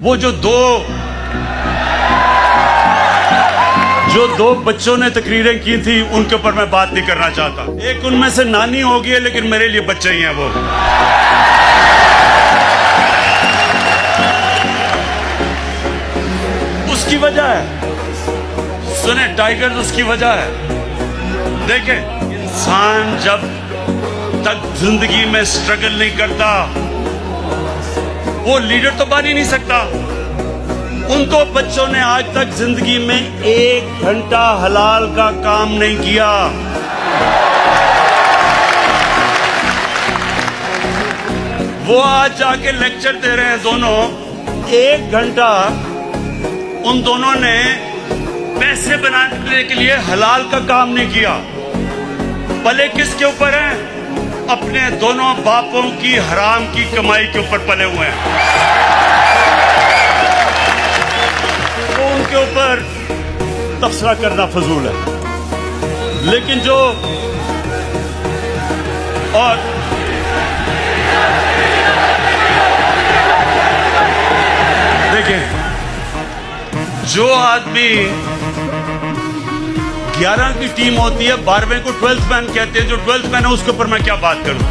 वो जो दो बच्चों ने तकरीरें की थी उनके ऊपर मैं बात नहीं करना चाहता। एक उनमें से नानी होगी है, लेकिन मेरे लिए बच्चे ही हैं वो। उसकी वजह है, सुने टाइगर्स, उसकी वजह है। देखें, इंसान जब तक जिंदगी में स्ट्रगल नहीं करता वो लीडर तो बन ही नहीं सकता। उन दो बच्चों ने आज तक जिंदगी में 1 घंटा हलाल का काम नहीं किया। वो आज जाके लेक्चर दे रहे हैं दोनों। 1 घंटा उन दोनों ने पैसे बनाने के लिए हलाल का काम नहीं किया। पले किसके ऊपर हैं? अपने दोनों बापों की हराम की कमाई के ऊपर पले हुए हैं। तो उनके ऊपर तबसरा करना फजूल है। लेकिन जो और देखें, जो आदमी 11 की टीम होती है, 12वें को 12th मैन कहते हैं, जो 12th मैन है उसके ऊपर मैं क्या बात करूं।